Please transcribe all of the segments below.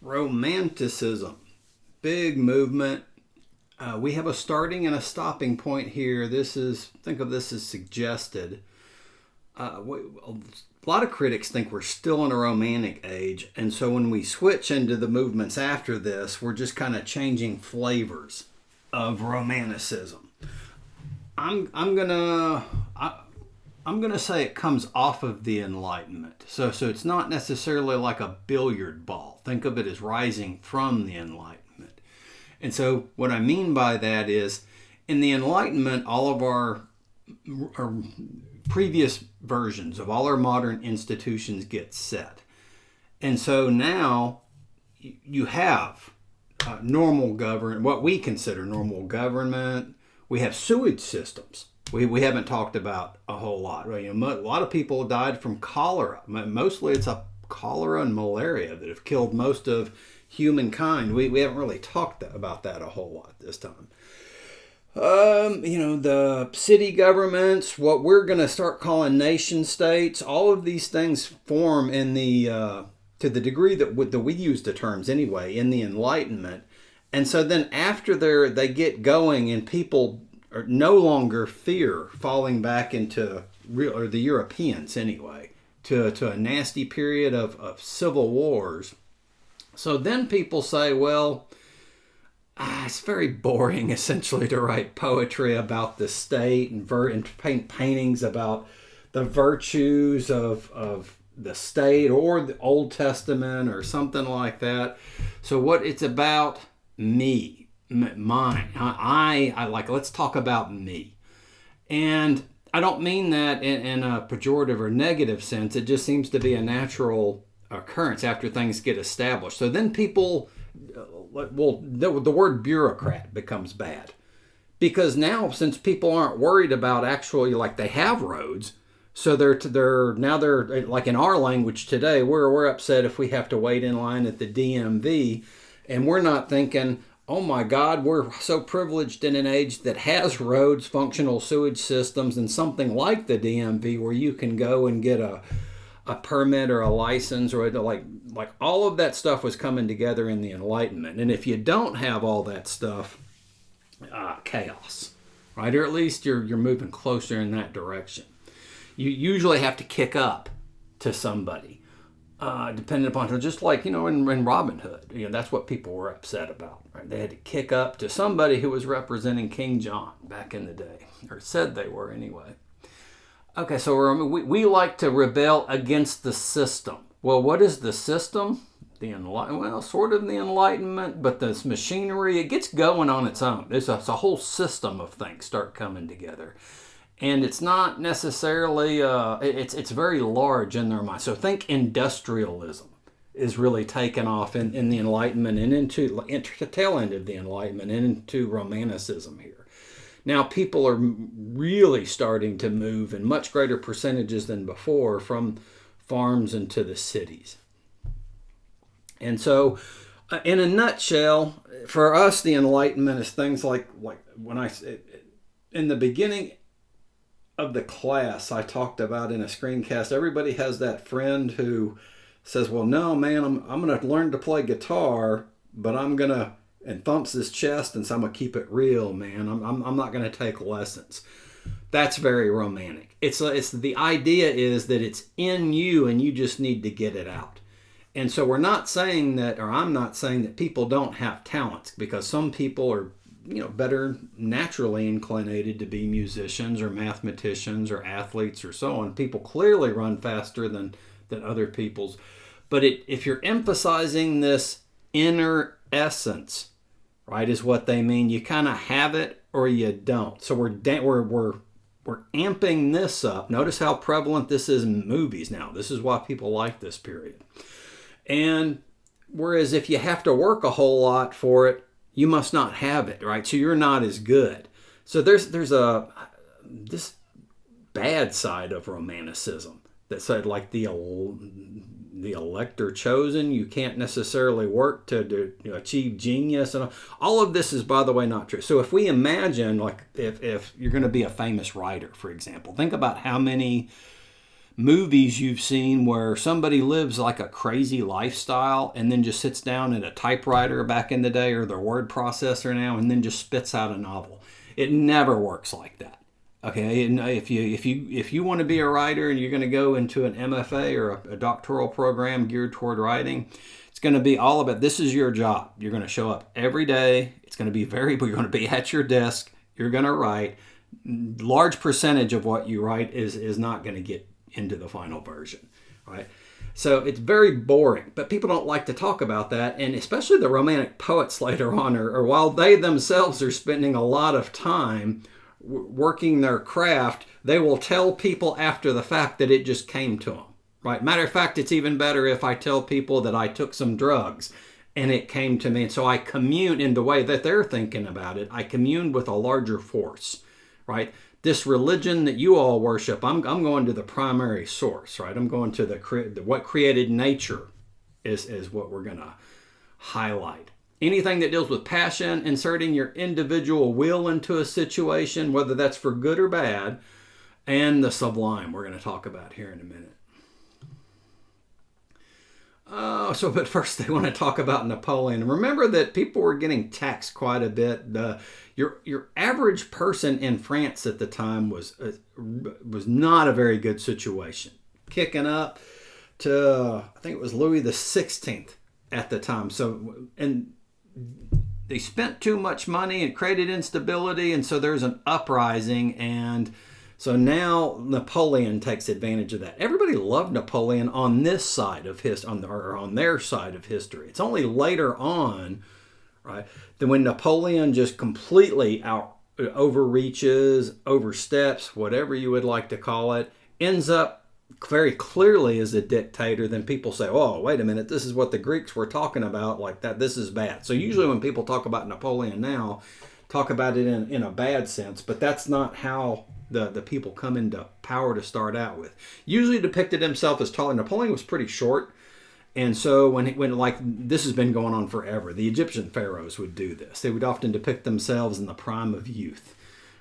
Romanticism, big movement. We have a starting and a stopping point here. Think of this as suggested. A lot of critics think we're still in a Romantic age, and so when we switch into the movements after this, we're just kind of changing flavors of Romanticism. I'm gonna say it comes off of the Enlightenment. So it's not necessarily like a billiard ball. Think of it as rising from the Enlightenment. And so what I mean by that is, in the Enlightenment, all of our previous versions of all our modern institutions get set. And so now you have normal government, what we consider normal government. We have sewage systems. We haven't talked about a whole lot. A lot of people died from cholera. Mostly it's cholera and malaria that have killed most of humankind. We haven't really talked about that a whole lot this time. The city governments, what we're going to start calling nation states, all of these things form in the, to the degree that we use the terms anyway, in the Enlightenment. And so then after they get going and people are no longer fear falling back into, or the Europeans anyway, to a nasty period of civil wars. So then people say, well, it's very boring, essentially, to write poetry about the state and paint paintings about the virtues of the state or the Old Testament or something like that. So what it's about, me, mine. I like, let's talk about me. And I don't mean that in a pejorative or negative sense. It just seems to be a natural occurrence after things get established. So then people... Well, the word bureaucrat becomes bad because now, since people aren't worried about actually, like, they have roads, so they're like, in our language today, we're upset if we have to wait in line at the DMV, and we're not thinking, oh my God, we're so privileged in an age that has roads, functional sewage systems, and something like the DMV where you can go and get a permit or a license, or like all of that stuff was coming together in the Enlightenment. And if you don't have all that stuff, chaos, right? Or at least you're moving closer in that direction. You usually have to kick up to somebody, depending upon, just like, in Robin Hood, that's what people were upset about, right? They had to kick up to somebody who was representing King John back in the day, or said they were anyway. Okay, so we like to rebel against the system. Well, what is the system? Sort of the Enlightenment, but this machinery, it gets going on its own. It's a whole system of things start coming together. And it's not necessarily, it's very large in their mind. So think industrialism is really taken off in the Enlightenment and into the tail end of the Enlightenment and into Romanticism here. Now people are really starting to move in much greater percentages than before from farms into the cities. And so, in a nutshell, for us, the Enlightenment is things like when in the beginning of the class, I talked about in a screencast, everybody has that friend who says, well, no, man, I'm going to learn to play guitar, but and thumps his chest and says, I'm going to keep it real, man. I'm not going to take lessons. That's very romantic. It's the idea is that it's in you and you just need to get it out. And so we're not saying that, or I'm not saying that people don't have talents, because some people are, better naturally inclinated to be musicians or mathematicians or athletes or so on. People clearly run faster than other people's. But if you're emphasizing this inner essence, right, is what they mean. You kind of have it or you don't. So we're amping this up. Notice how prevalent this is in movies now. This is why people like this period. And whereas if you have to work a whole lot for it, you must not have it, right? So you're not as good. So there's this bad side of Romanticism that said, like, the elect are chosen. You can't necessarily work to achieve genius. And all of this is, by the way, not true. So if we imagine, like, if you're going to be a famous writer, for example, think about how many movies you've seen where somebody lives like a crazy lifestyle and then just sits down at a typewriter back in the day or their word processor now and then just spits out a novel. It never works like that. Okay, and if you want to be a writer and you're going to go into an MFA or a doctoral program geared toward writing, it's going to be all about, this is your job. You're going to show up every day. It's going to be you're going to be at your desk. You're going to write. Large percentage of what you write is not going to get into the final version, right? So it's very boring, but people don't like to talk about that, and especially the Romantic poets later on, or while they themselves are spending a lot of time working their craft, they will tell people after the fact that it just came to them, right? Matter of fact, it's even better if I tell people that I took some drugs and it came to me, and so I commune in the way that they're thinking about it. I commune with a larger force, right? This religion that you all worship, I'm going to the primary source, right? I'm going to what created nature is what we're going to highlight. Anything that deals with passion, inserting your individual will into a situation, whether that's for good or bad, and the sublime we're going to talk about here in a minute. But first they want to talk about Napoleon. And remember that people were getting taxed quite a bit. Your average person in France at the time was not a very good situation. Kicking up to, I think it was Louis the 16th at the time. So, and they spent too much money and created instability, and so there's an uprising, and so now Napoleon takes advantage of that. Everybody loved Napoleon on this side of on their side of history. It's only later on, right, that when Napoleon just completely overreaches, oversteps, whatever you would like to call it, ends up very clearly as a dictator, then people say, oh, wait a minute, this is what the Greeks were talking about, like that, this is bad. So usually when people talk about Napoleon now, talk about it in a bad sense, but that's not how the people come into power to start out with. Usually depicted himself as taller. Napoleon was pretty short, and so when like this has been going on forever, the Egyptian pharaohs would do this. They would often depict themselves in the prime of youth.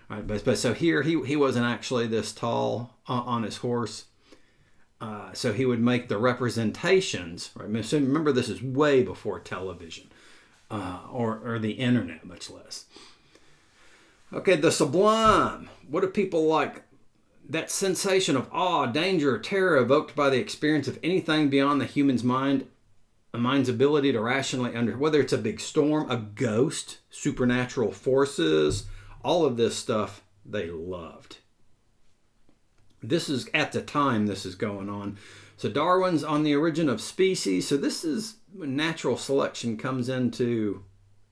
Right? But so here he wasn't actually this tall on his horse. So he would make the representations. Right? So remember, this is way before television or the internet, much less. Okay, the sublime. What do people like? That sensation of awe, danger, or terror evoked by the experience of anything beyond the human's mind, a mind's ability to rationally whether it's a big storm, a ghost, supernatural forces, all of this stuff they loved. This is at the time this is going on. So Darwin's on the origin of species. So this is when natural selection comes into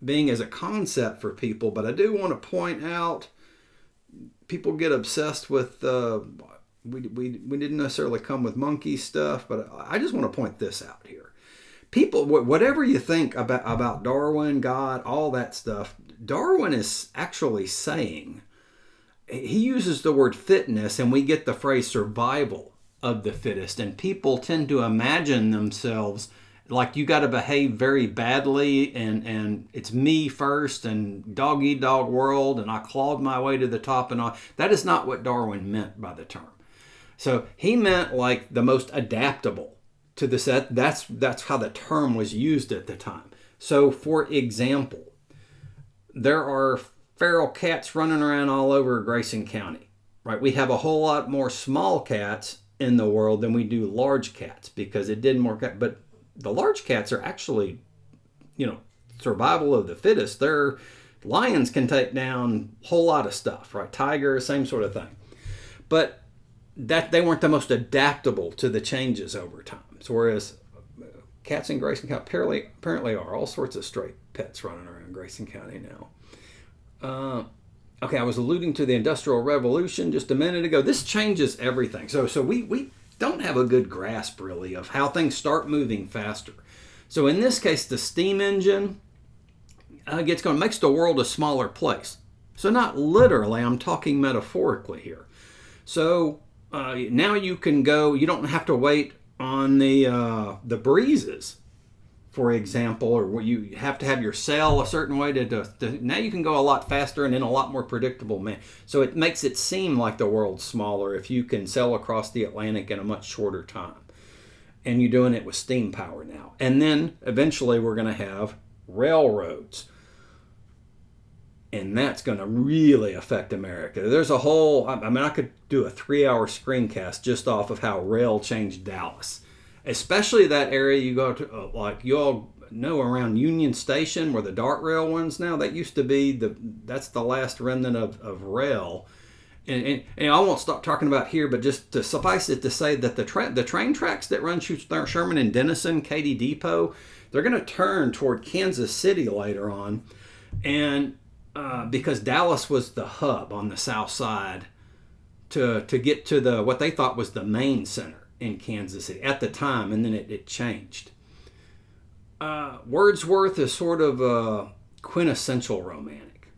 being as a concept for people. But I do want to point out, people get obsessed with we didn't necessarily come with monkey stuff, but I just want to point this out here. People, whatever you think about Darwin, God, all that stuff, Darwin is actually saying, he uses the word fitness, and we get the phrase survival of the fittest, and people tend to imagine themselves like you got to behave very badly, and it's me first, and dog eat dog world, and I clawed my way to the top, and all. That is not what Darwin meant by the term. So he meant like the most adaptable to the set. That's how the term was used at the time. So for example, there are feral cats running around all over Grayson County, right? We have a whole lot more small cats in the world than we do large cats because it didn't work out. But the large cats are actually, survival of the fittest. Lions can take down a whole lot of stuff, right? Tigers, same sort of thing. But that they weren't the most adaptable to the changes over time. So whereas cats in Grayson County apparently are all sorts of stray pets running around Grayson County now. Okay, I was alluding to the Industrial Revolution just a minute ago. This changes everything. So we don't have a good grasp, really, of how things start moving faster. So in this case, the steam engine makes the world a smaller place. So not literally, I'm talking metaphorically here. So now you can go, you don't have to wait on the breezes for example, or where you have to have your sail a certain way now you can go a lot faster and in a lot more predictable manner. So it makes it seem like the world's smaller if you can sail across the Atlantic in a much shorter time. And you're doing it with steam power now. And then eventually we're going to have railroads. And that's going to really affect America. There's a whole, I could do a 3-hour screencast just off of how rail changed Dallas. Especially that area you go to, like you all know around Union Station where the DART rail runs now. That used to be, that's the last remnant of rail. And I won't stop talking about here, but just to suffice it to say that the train tracks that run Sherman and Denison, Katy Depot, they're going to turn toward Kansas City later on. And because Dallas was the hub on the south side to get to what they thought was the main center in Kansas City at the time, and then it changed. Wordsworth is sort of a quintessential romantic.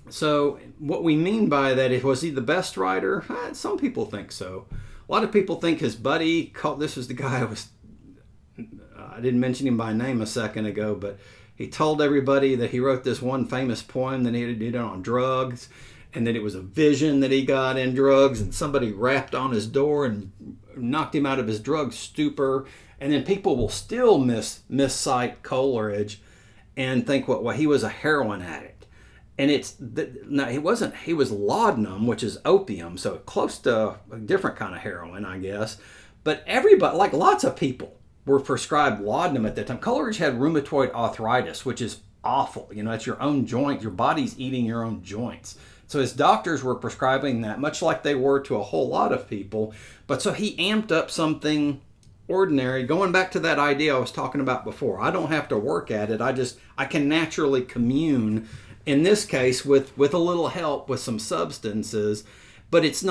So what we mean by that, was he the best writer? Some people think so. A lot of people think his buddy, this was the guy I didn't mention him by name a second ago, but he told everybody that he wrote this one famous poem that he did on drugs, and that it was a vision that he got in drugs, and somebody rapped on his door and knocked him out of his drug stupor. And then people will still miscite Coleridge and think, well, he was a heroin addict. And he wasn't. He was laudanum, which is opium, so close to a different kind of heroin, I guess. But everybody, like lots of people, were prescribed laudanum at that time. Coleridge had rheumatoid arthritis, which is awful. It's your own joint. Your body's eating your own joints. So his doctors were prescribing that, much like they were to a whole lot of people. But so he amped up something ordinary, going back to that idea I was talking about before. I don't have to work at it. I can naturally commune, in this case, with a little help with some substances. But it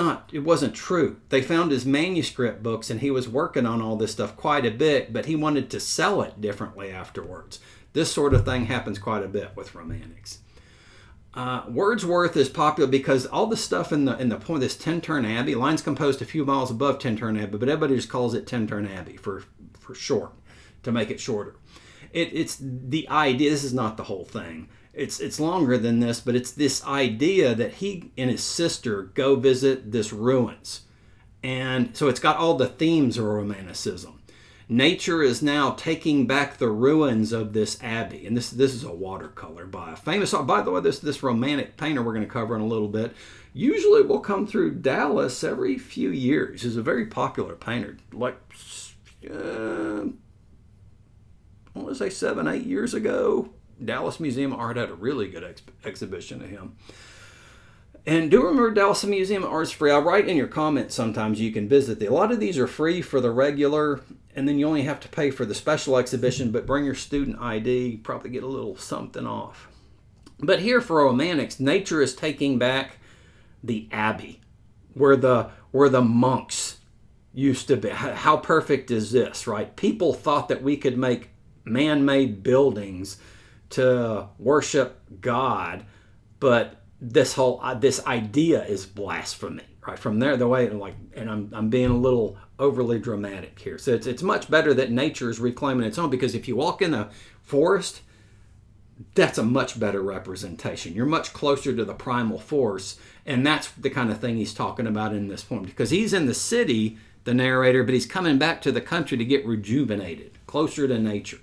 wasn't true. They found his manuscript books, and he was working on all this stuff quite a bit, but he wanted to sell it differently afterwards. This sort of thing happens quite a bit with romantics. Wordsworth is popular because all the stuff in the poem, this Tintern Abbey, line's composed a few miles above Tintern Abbey, but everybody just calls it Tintern Abbey for short, to make it shorter. It's the idea. This is not the whole thing. It's longer than this, but it's this idea that he and his sister go visit this ruins, and so it's got all the themes of Romanticism. Nature is now taking back the ruins of this abbey. And this is a watercolor by a famous, by the way, this romantic painter we're going to cover in a little bit, usually will come through Dallas every few years. He's a very popular painter. Like, I want to say 7-8 years ago, Dallas Museum of Art had a really good exhibition of him. And do remember, Dallas Museum of Art is free. I'll write in your comments sometimes you can visit. A lot of these are free for the regular, and then you only have to pay for the special exhibition, but bring your student ID, probably get a little something off. But here for romantics, nature is taking back the abbey, where the monks used to be. How perfect is this, right? People thought that we could make man-made buildings to worship God, but this idea is blasphemy, right? From there, the way, and I'm being a little overly dramatic here. So it's much better that nature is reclaiming its own, because if you walk in the forest, that's a much better representation. You're much closer to the primal force, and that's the kind of thing he's talking about in this poem, because he's in the city, the narrator, but he's coming back to the country to get rejuvenated, closer to nature.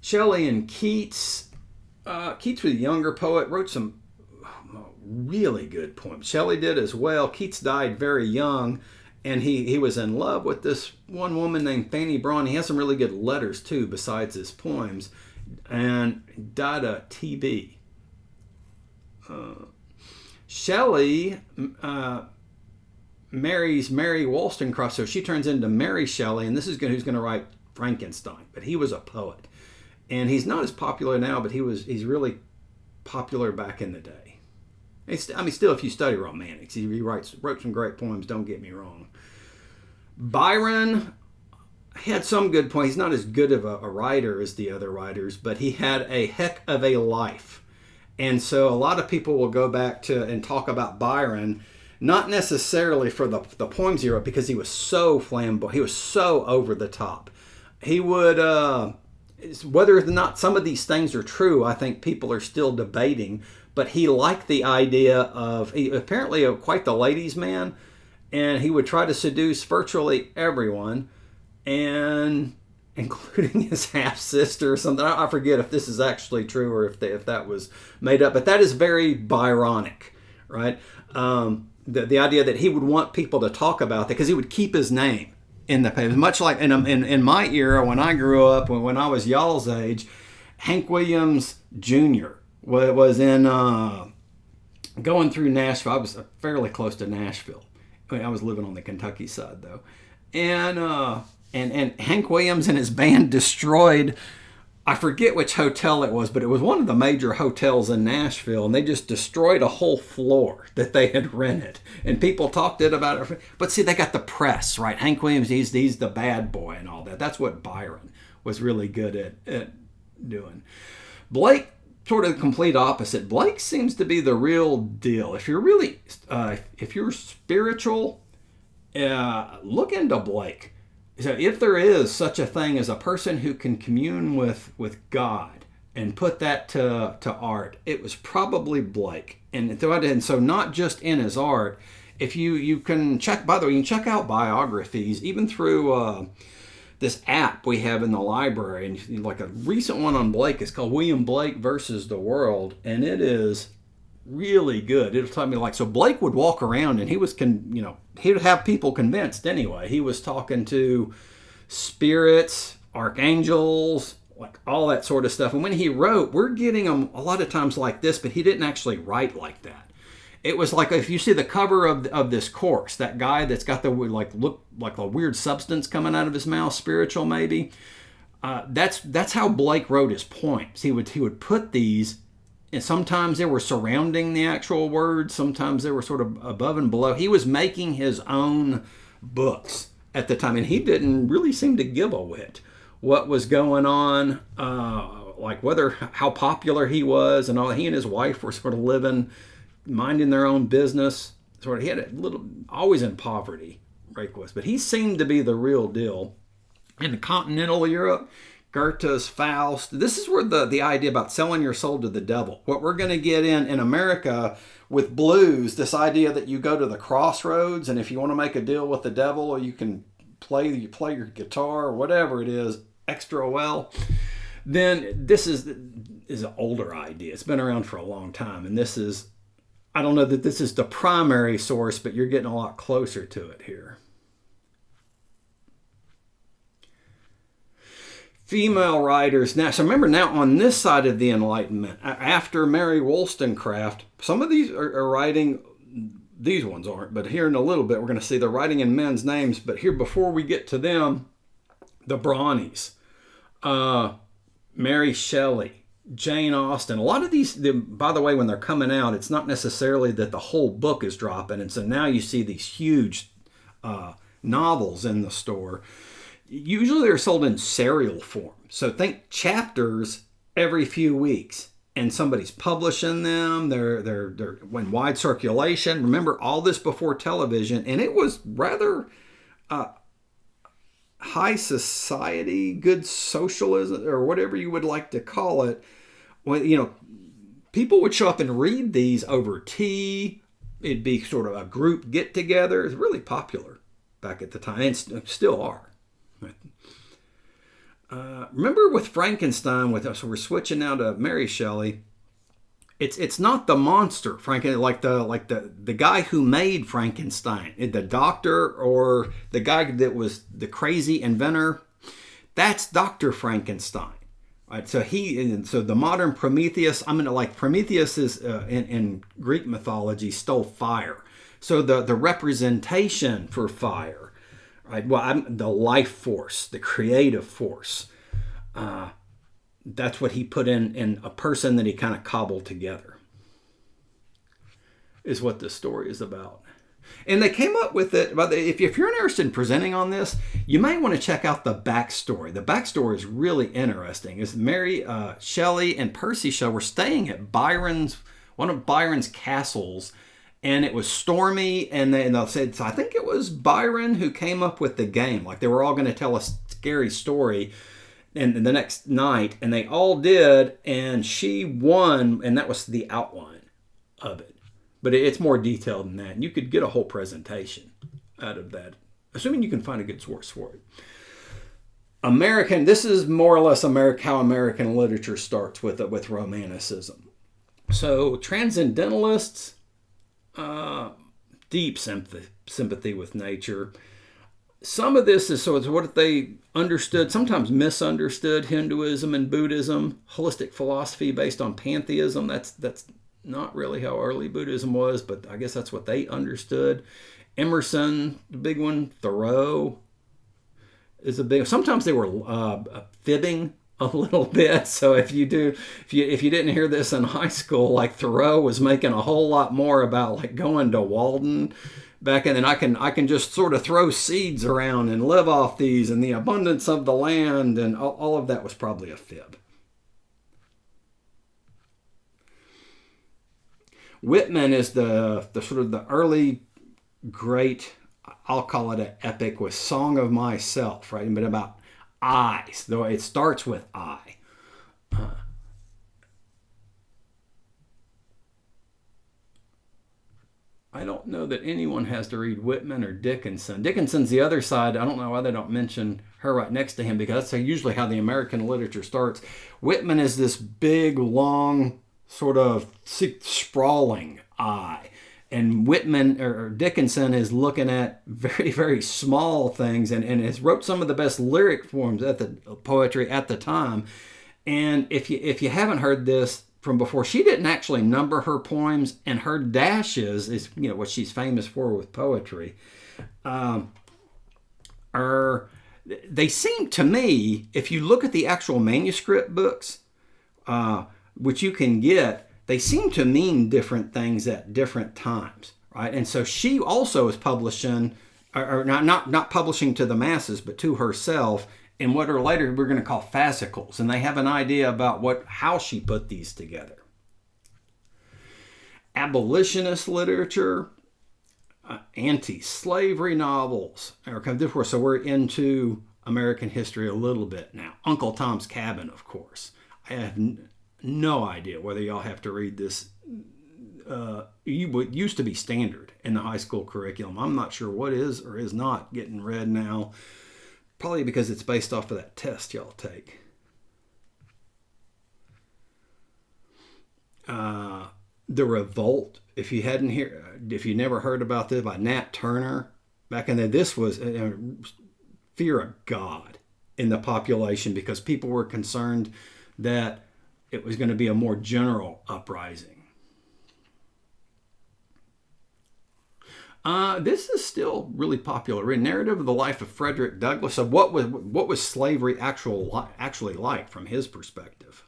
Shelley and Keats. Keats was a younger poet, wrote some really good poems. Shelley did as well. Keats died very young, and he was in love with this one woman named Fanny Brawne. He has some really good letters too, besides his poems, and died of TB. Shelley marries Mary Wollstonecraft, so she turns into Mary Shelley, and this is who's going to write Frankenstein. But he was a poet. And he's not as popular now, but he's really popular back in the day. Still, if you study romantics, he wrote some great poems, don't get me wrong. Byron had some good poems. He's not as good of a writer as the other writers, but he had a heck of a life. And so a lot of people will go back to and talk about Byron, not necessarily for the poems he wrote, because he was so flamboyant, he was so over the top. he would, whether or not some of these things are true, I think people are still debating. But he liked the idea of, apparently quite the ladies' man, and he would try to seduce virtually everyone, and including his half sister or something. I forget if this is actually true or if that was made up. But that is very Byronic, right? The idea that he would want people to talk about that because he would keep his name in the paper. Much like in my era when I grew up, when I was y'all's age, Hank Williams Jr. was in going through Nashville. I was fairly close to Nashville. I was living on the Kentucky side though, and Hank Williams and his band destroyed, I forget which hotel it was, but it was one of the major hotels in Nashville, and they just destroyed a whole floor that they had rented, and people talked about it. But see, they got the press, right? Hank Williams, he's the bad boy and all that. That's what Byron was really good at doing. Blake, sort of the complete opposite. Blake seems to be the real deal. If you're really, if you're spiritual, look into Blake. So if there is such a thing as a person who can commune with God and put that to art, it was probably Blake. And so not just in his art, if you can check, by the way, you can check out biographies, even through this app we have in the library. And like a recent one on Blake is called William Blake versus the World. And it is really good. It'll tell me so Blake would walk around and he would have people convinced anyway. He was talking to spirits, archangels, like all that sort of stuff. And when he wrote, we're getting him a lot of times like this, but he didn't actually write like that. It was like, if you see the cover of this course, that guy that's got the look like a weird substance coming out of his mouth, spiritual maybe. That's how Blake wrote his poems. He would put these. And sometimes they were surrounding the actual words. Sometimes they were sort of above and below. He was making his own books at the time. And he didn't really seem to give a whit what was going on, how popular he was and all. He and his wife were sort of living, minding their own business. He had a little, always in poverty, Blake was. But he seemed to be the real deal. In continental Europe, Goethe's Faust. This is where the idea about selling your soul to the devil. What we're going to get in America with blues, this idea that you go to the crossroads, and if you want to make a deal with the devil, you can play your guitar or whatever it is extra well. Then this is an older idea. It's been around for a long time, and this is, I don't know that this is the primary source, but you're getting a lot closer to it here. Female writers now. So remember, now on this side of the Enlightenment, after Mary Wollstonecraft, some of these are writing. These ones aren't, but here in a little bit we're going to see they're writing in men's names. But here, before we get to them, the Brontes, Mary Shelley, Jane Austen. A lot of these, by the way, when they're coming out, it's not necessarily that the whole book is dropping, and so now you see these huge novels in the store. Usually they're sold in serial form. So think chapters every few weeks, and somebody's publishing them. They're in wide circulation. Remember, all this before television, and it was rather high society, good socialism, or whatever you would like to call it. When people would show up and read these over tea. It'd be sort of a group get together. It's really popular back at the time, and still are. Remember with Frankenstein, so we're switching now to Mary Shelley. It's not the monster, like the guy who made Frankenstein, the doctor or the guy that was the crazy inventor. That's Dr. Frankenstein, right? So the modern Prometheus. Prometheus is in Greek mythology stole fire. So the representation for fire. Right. Well, the life force, the creative force. That's what he put in a person that he kind of cobbled together. Is what this story is about. And they came up with it. But if you're interested in presenting on this, you might want to check out the backstory. The backstory is really interesting. It's Mary Shelley and Percy Shelley were staying at one of Byron's castles. And it was stormy, and they said, so I think it was Byron who came up with the game. Like they were all going to tell a scary story. And the next night, and they all did, and she won, and that was the outline of it. But it's more detailed than that, and you could get a whole presentation out of that, assuming you can find a good source for it. This is more or less how American literature starts with Romanticism. So transcendentalists, deep sympathy with nature. Some of this is it's what they understood, sometimes misunderstood Hinduism and Buddhism, holistic philosophy based on pantheism. That's not really how early Buddhism was, but I guess that's what they understood. Emerson, the big one. Thoreau is a big. Sometimes they were fibbing a little bit. So if you didn't hear this in high school, like Thoreau was making a whole lot more about like going to Walden back in, and I can just sort of throw seeds around and live off these and the abundance of the land, and all of that was probably a fib. Whitman is the sort of the early great, I'll call it an epic with Song of Myself, right? But about I, though it starts with I. I don't know that anyone has to read Whitman or Dickinson. Dickinson's the other side. I don't know why they don't mention her right next to him, because that's usually how the American literature starts. Whitman is this big, long, sort of sprawling I. And Whitman or Dickinson is looking at very, very small things, and has wrote some of the best lyric forms at the poetry at the time. And if you haven't heard this from before, she didn't actually number her poems, and her dashes is what she's famous for with poetry. They seem to me, if you look at the actual manuscript books, which you can get, they seem to mean different things at different times, right? And so she also is publishing, or not publishing to the masses, but to herself, in what are later we're going to call fascicles, and they have an idea about how she put these together. Abolitionist literature, anti-slavery novels, so we're into American history a little bit now. Uncle Tom's Cabin, of course. I have no idea whether y'all have to read this. It used to be standard in the high school curriculum. I'm not sure what is or is not getting read now. Probably because it's based off of that test y'all take. The Revolt, if you never heard about this, by Nat Turner, back in the this was fear of God in the population, because people were concerned that it was going to be a more general uprising. This is still really popular. A narrative of the life of Frederick Douglass. So what was slavery actually like from his perspective?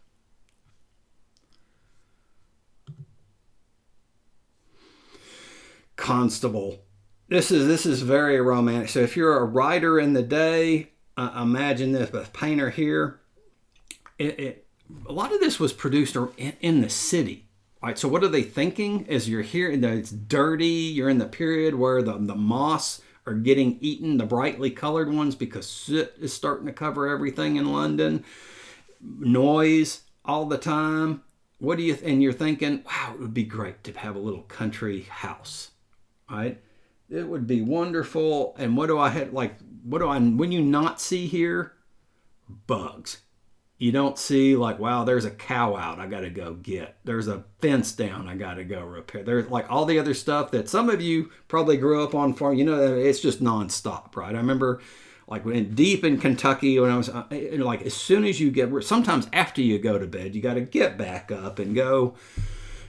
Constable. This is very romantic. So if you're a writer in the day, imagine this. But painter here, a lot of this was produced in the city. Right, so what are they thinking as you're here? It's dirty. You're in the period where the moths are getting eaten, the brightly colored ones, because soot is starting to cover everything in London. Noise all the time. And you're thinking, wow, it would be great to have a little country house, right? It would be wonderful. And when you not see here? Bugs. You don't see like, wow, there's a cow out, I got to go get. There's a fence down, I got to go repair. There's like all the other stuff that some of you probably grew up on farm. It's just nonstop, right? I remember like deep in Kentucky when I was like, as soon as you sometimes after you go to bed, you got to get back up and go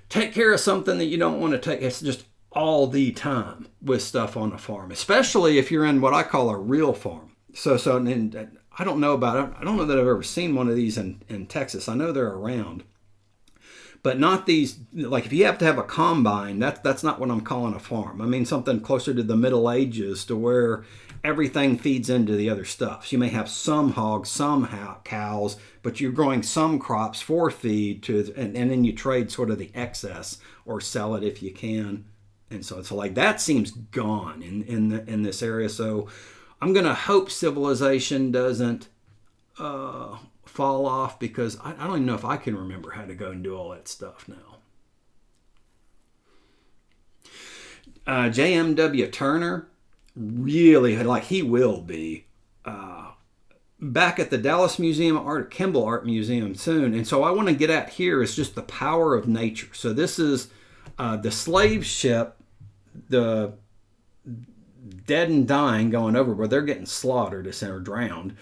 take care of something that you don't want to take. It's just all the time with stuff on a farm, especially if you're in what I call a real farm. And I don't know that I've ever seen one of these in Texas. I know they're around, but not these. Like if you have to have a combine, that's not what I'm calling a farm. I mean something closer to the Middle Ages, to where everything feeds into the other stuff. So you may have some hogs, some cows, but you're growing some crops for feed and then you trade sort of the excess or sell it if you can. And so it's like that seems gone in this area. So I'm going to hope civilization doesn't fall off, because I don't even know if I can remember how to go and do all that stuff now. J.M.W. Turner, really, like, he will be back at the Dallas Museum of Art, Kimball Art Museum soon. And so I want to get at here is just the power of nature. So this is the slave ship, the dead and dying going overboard. They're getting slaughtered or drowned.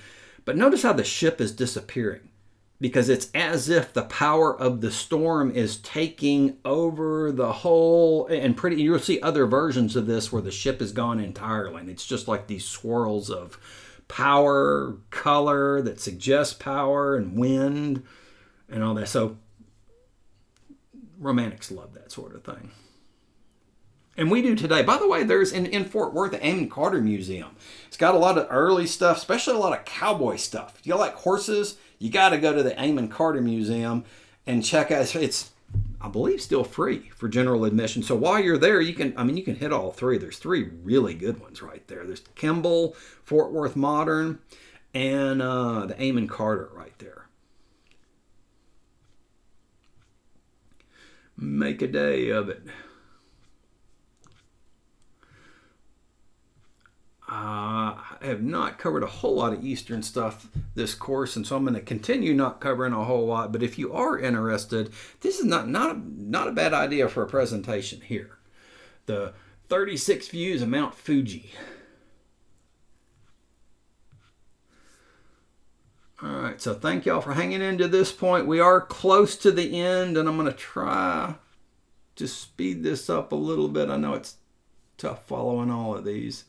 But notice how the ship is disappearing, because it's as if the power of the storm is taking over the whole, and you'll see other versions of this where the ship is gone entirely, and it's just like these swirls of power, color that suggests power, and wind and all that. So romantics love that sort of thing. And we do today. By the way, there's in Fort Worth, the Amon Carter Museum. It's got a lot of early stuff, especially a lot of cowboy stuff. If you like horses, you got to go to the Amon Carter Museum and check out. It's, I believe, still free for general admission. So while you're there, you can hit all three. There's three really good ones right there. There's Kimball, Fort Worth Modern, and the Amon Carter right there. Make a day of it. I have not covered a whole lot of Eastern stuff this course, and so I'm going to continue not covering a whole lot. But if you are interested, this is not a bad idea for a presentation here. The 36 views of Mount Fuji. All right, so thank y'all for hanging in to this point. We are close to the end, and I'm going to try to speed this up a little bit. I know it's tough following all of these.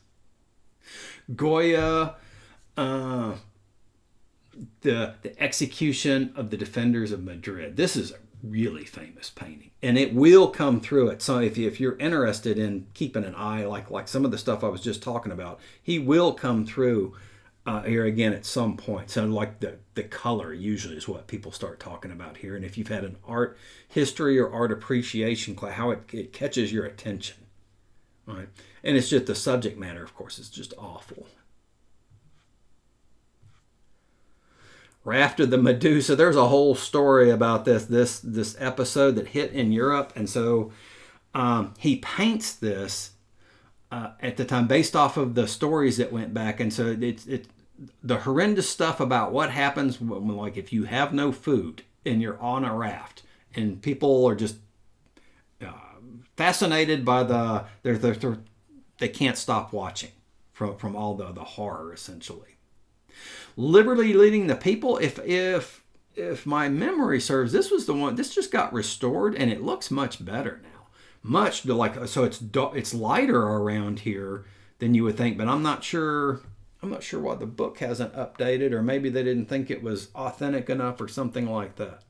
Goya, the execution of the defenders of Madrid. This is a really famous painting, and it will come through it. So if you're interested in keeping an eye, like some of the stuff I was just talking about, he will come through here again at some point. So like the color usually is what people start talking about here. And if you've had an art history or art appreciation class, how it catches your attention. All right. And it's just the subject matter, of course, is just awful. Raft of the Medusa. There's a whole story about this episode that hit in Europe. And so he paints this at the time based off of the stories that went back. And so it's the horrendous stuff about what happens when, like, if you have no food and you're on a raft and people are just fascinated by they can't stop watching from all the horror, essentially. Liberally leading the people. If my memory serves, this was the one. This just got restored, and it looks much better now. Much like, so it's lighter around here than you would think. But I'm not sure why the book hasn't updated, or maybe they didn't think it was authentic enough, or something like that.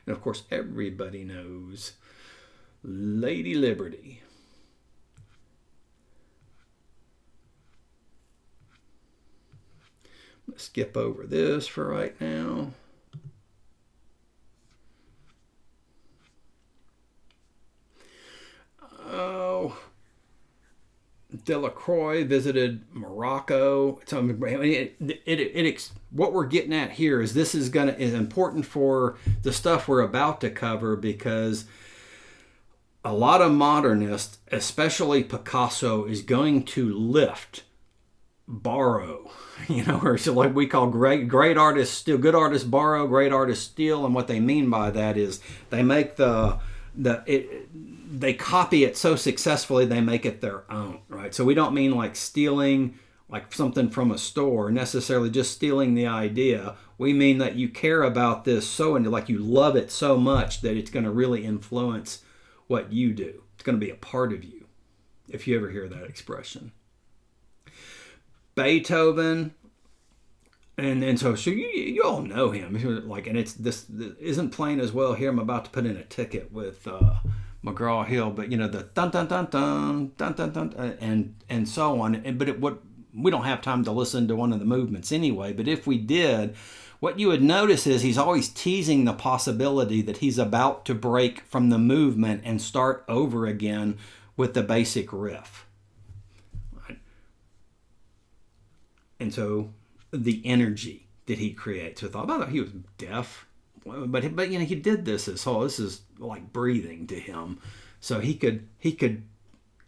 And of course, everybody knows Lady Liberty. I'm going to skip over this for right now. Oh, Delacroix visited Morocco. So what we're getting at here is this is important for the stuff we're about to cover, because a lot of modernists, especially Picasso, is going to borrow, or so like we call great artists steal, good artists borrow, great artists steal. And what they mean by that is they make they copy it so successfully they make it their own, right? So we don't mean like stealing like something from a store, necessarily just stealing the idea. We mean that you care about this so, and like you love it so much that it's going to really influence what you do. It's going to be a part of you, if you ever hear that expression. Beethoven, and so you all know him, like, and this isn't playing as well here. I'm about to put in a ticket with McGraw-Hill, but the dun dun dun dun dun dun dun and so on. We don't have time to listen to one of the movements anyway. But if we did, what you would notice is he's always teasing the possibility that he's about to break from the movement and start over again with the basic riff. Right? And so the energy that he creates with all, by the way, he was deaf, but you know, he did this as whole. This is like breathing to him, so he could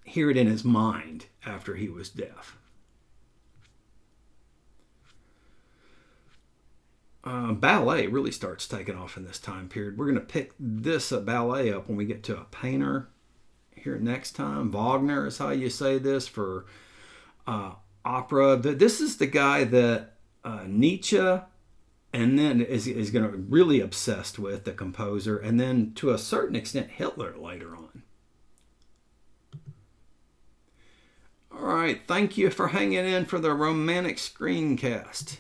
hear it in his mind after he was deaf. Ballet really starts taking off in this time period. We're going to pick this ballet up when we get to a painter here next time. Wagner is how you say this for opera. This is the guy that Nietzsche, and then is going to really obsessed with, the composer, and then to a certain extent Hitler later on. All right, thank you for hanging in for the Romantic Screencast.